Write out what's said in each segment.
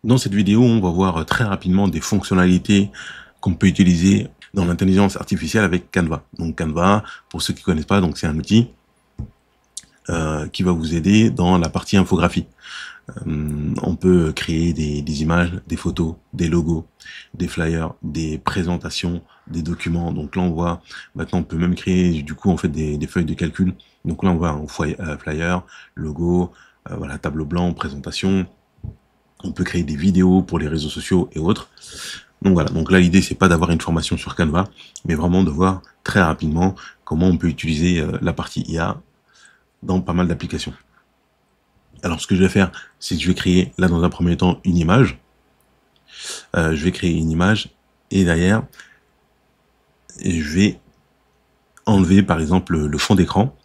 Dans cette vidéo, on va voir très rapidement des fonctionnalités qu'on peut utiliser dans l'intelligence artificielle avec Canva. Donc Canva, pour ceux qui ne connaissent pas, donc c'est un outil qui va vous aider dans la partie infographie. On peut créer des images, des photos, des logos, des flyers, des présentations, des documents. Donc là, on voit, maintenant, on peut même créer, du coup, en fait, des feuilles de calcul. Donc là, on voit un flyer, logo, voilà, tableau blanc, présentation. On peut créer des vidéos pour les réseaux sociaux et autres. Donc voilà, donc là l'idée c'est pas d'avoir une formation sur Canva, mais vraiment de voir très rapidement comment on peut utiliser la partie IA dans pas mal d'applications. Alors ce que je vais faire, c'est que je vais créer là dans un premier temps une image. Je vais créer une image et derrière, je vais enlever par exemple le fond d'écran.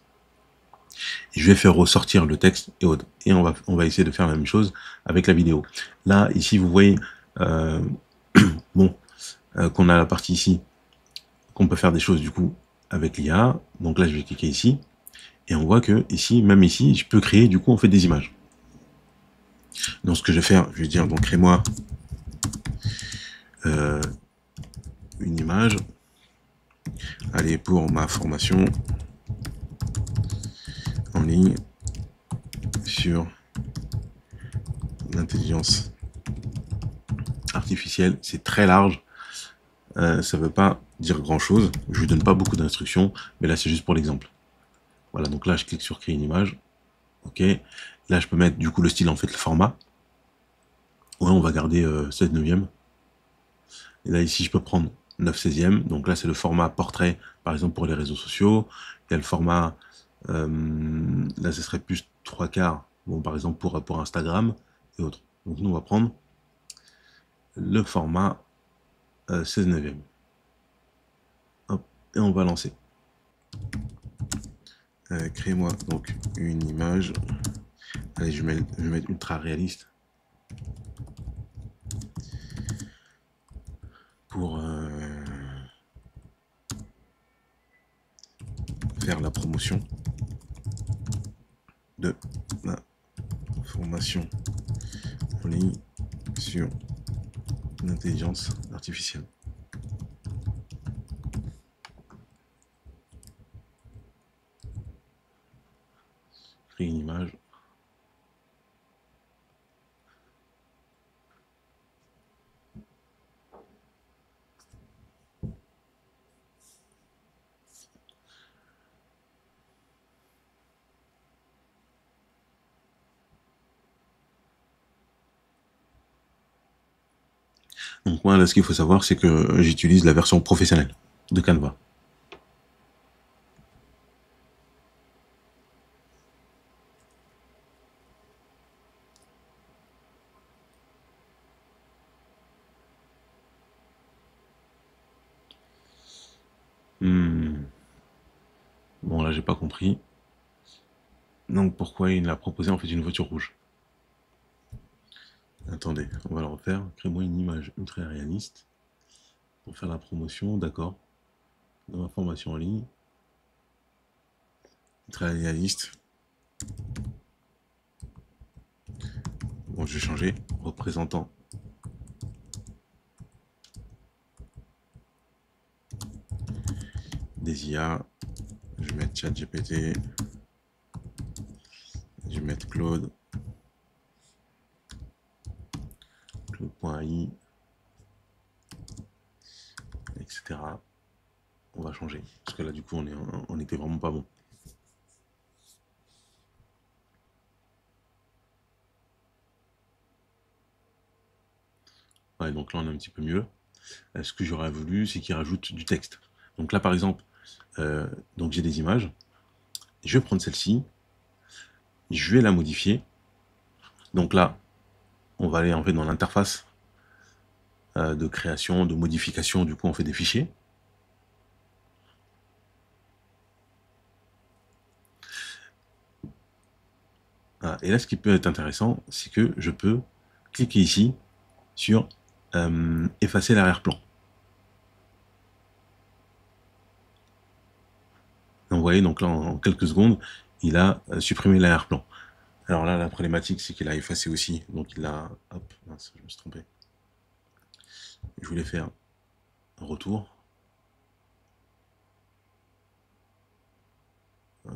Je vais faire ressortir le texte et autres. Et on va essayer de faire la même chose avec la vidéo. Là, ici, vous voyez bon, qu'on a la partie ici, qu'on peut faire des choses du coup avec l'IA. Donc là, je vais cliquer ici. Et on voit que ici, même ici, je peux créer du coup on fait des images. Donc ce que je vais faire, je vais dire donc crée-moi une image. Allez, pour ma formation en ligne sur l'intelligence artificielle. C'est très large. Ça ne veut pas dire grand chose. Je lui donne pas beaucoup d'instructions, mais là c'est juste pour l'exemple. Voilà, donc là je clique sur créer une image. Ok. Là je peux mettre du coup le style, en fait le format. Ouais, on va garder 7/9. Et là ici je peux prendre 9/16. Donc là c'est le format portrait, par exemple pour les réseaux sociaux. Il y a le format, là ce serait plus 3/4, bon par exemple pour Instagram et autres. Donc nous on va prendre le format 16/9. Hop, et on va lancer. Crée-moi donc une image. Allez, je vais mettre ultra réaliste pour faire la promotion de ma formation en ligne sur l'intelligence artificielle. Créer une image. Donc moi, là, ce qu'il faut savoir, c'est que j'utilise la version professionnelle de Canva. Bon, là, j'ai pas compris. Donc pourquoi il a proposé en fait une voiture rouge? Attendez, on va le refaire. Crée-moi une image ultra réaliste pour faire la promotion, d'accord. Dans ma formation en ligne, ultra réaliste. Bon, je vais changer. Représentant des IA. Je vais mettre ChatGPT. Je vais mettre Claude. Claude.ai. Etc. On va changer. Parce que là, du coup, on était vraiment pas bon. Ouais, donc là, on est un petit peu mieux. Ce que j'aurais voulu, c'est qu'il rajoute du texte. Donc là, par exemple, donc j'ai des images. Je vais prendre celle-ci. Je vais la modifier. Donc là, on va aller en fait dans l'interface de création, de modification. Du coup, on fait des fichiers. Voilà. Et là, ce qui peut être intéressant, c'est que je peux cliquer ici sur effacer l'arrière-plan. Vous voyez, donc là, en quelques secondes, il a supprimé l'arrière-plan. Alors là, la problématique, c'est qu'il a effacé aussi. Donc il a... Hop, mince, je me suis trompé. Je voulais faire un retour.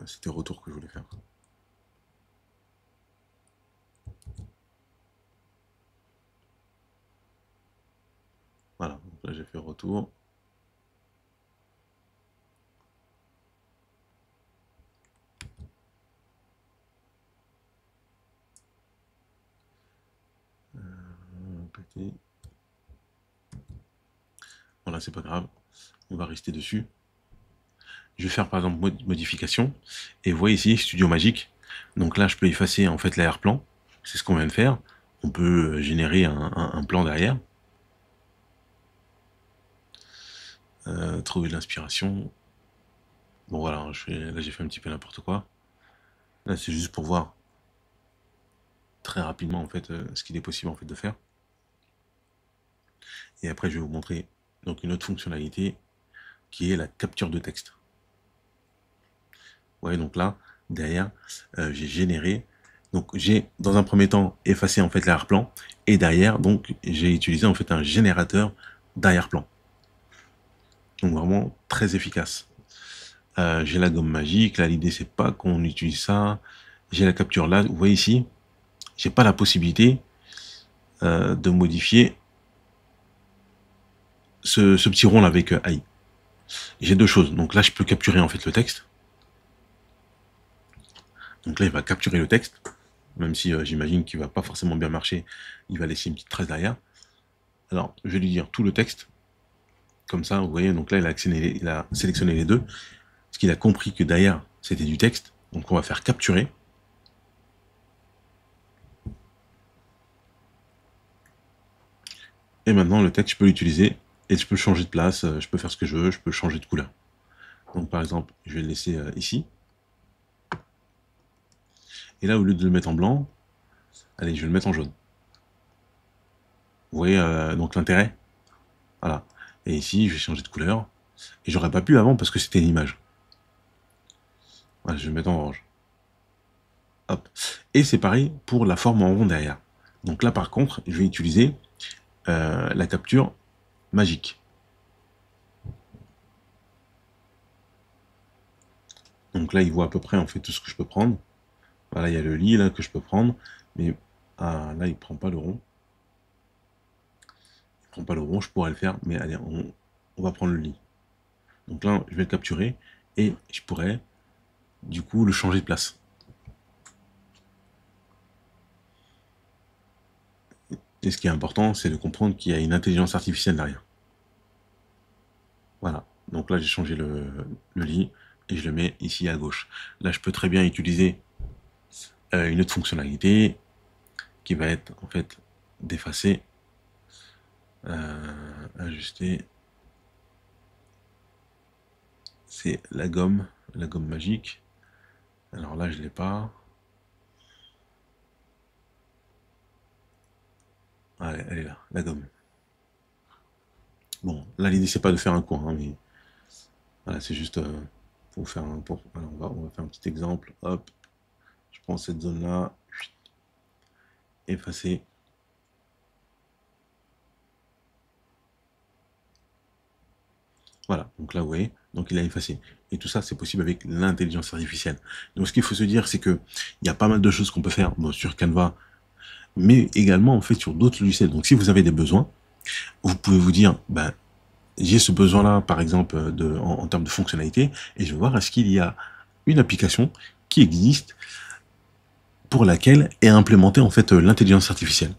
C'était retour que je voulais faire. Voilà, donc là j'ai fait retour. Voilà, c'est pas grave. On va rester dessus. Je vais faire par exemple modification. Et vous voyez ici, Studio Magique. Donc là, je peux effacer en fait l'arrière-plan. C'est ce qu'on vient de faire. On peut générer un plan derrière. Trouver de l'inspiration. Bon voilà, là j'ai fait un petit peu n'importe quoi. Là c'est juste pour voir très rapidement en fait ce qu'il est possible en fait de faire. Et après je vais vous montrer donc une autre fonctionnalité qui est la capture de texte. Vous voyez donc là derrière j'ai généré, donc j'ai dans un premier temps effacé en fait l'arrière-plan et derrière donc j'ai utilisé en fait un générateur d'arrière-plan. Donc vraiment très efficace. J'ai la gomme magique, là l'idée c'est pas qu'on utilise ça. J'ai la capture là, vous voyez ici, j'ai pas la possibilité de modifier ce petit rond là avec AI. J'ai deux choses, donc là je peux capturer en fait le texte. Donc là il va capturer le texte, même si j'imagine qu'il va pas forcément bien marcher, il va laisser une petite trace derrière. Alors je vais lui dire tout le texte, comme ça vous voyez, donc là il a sélectionné les deux, parce qu'il a compris que derrière c'était du texte, donc on va faire capturer. Et maintenant, le texte, je peux l'utiliser et je peux changer de place, je peux faire ce que je veux, je peux changer de couleur. Donc, par exemple, je vais le laisser ici. Et là, au lieu de le mettre en blanc, allez, je vais le mettre en jaune. Vous voyez donc l'intérêt? Voilà. Et ici, je vais changer de couleur. Et j'aurais pas pu avant parce que c'était une image. Voilà, je vais le mettre en orange. Hop. Et c'est pareil pour la forme en rond derrière. Donc là, par contre, je vais utiliser la capture magique. Donc là, il voit à peu près en fait tout ce que je peux prendre. Voilà, il y a le lit là que je peux prendre, mais là il prend pas le rond. Il prend pas le rond, je pourrais le faire, mais allez, on va prendre le lit. Donc là, je vais le capturer et je pourrais du coup le changer de place. Et ce qui est important, c'est de comprendre qu'il y a une intelligence artificielle derrière. Voilà. Donc là, j'ai changé le lit et je le mets ici à gauche. Là, je peux très bien utiliser une autre fonctionnalité qui va être en fait d'effacer, ajuster. C'est la gomme magique. Alors là, je l'ai pas. Ah, elle est là, la gomme. Bon, là l'idée c'est pas de faire un coin, hein, mais voilà, c'est juste pour faire un. Alors, on va faire un petit exemple. Hop, je prends cette zone là, effacer. Voilà, donc là vous voyez, donc il a effacé. Et tout ça c'est possible avec l'intelligence artificielle. Donc ce qu'il faut se dire, c'est que il y a pas mal de choses qu'on peut faire sur Canva, mais également en fait sur d'autres logiciels. Donc si vous avez des besoins, vous pouvez vous dire, ben, j'ai ce besoin-là, par exemple, en termes de fonctionnalité, et je vais voir est-ce qu'il y a une application qui existe pour laquelle est implémentée en fait l'intelligence artificielle.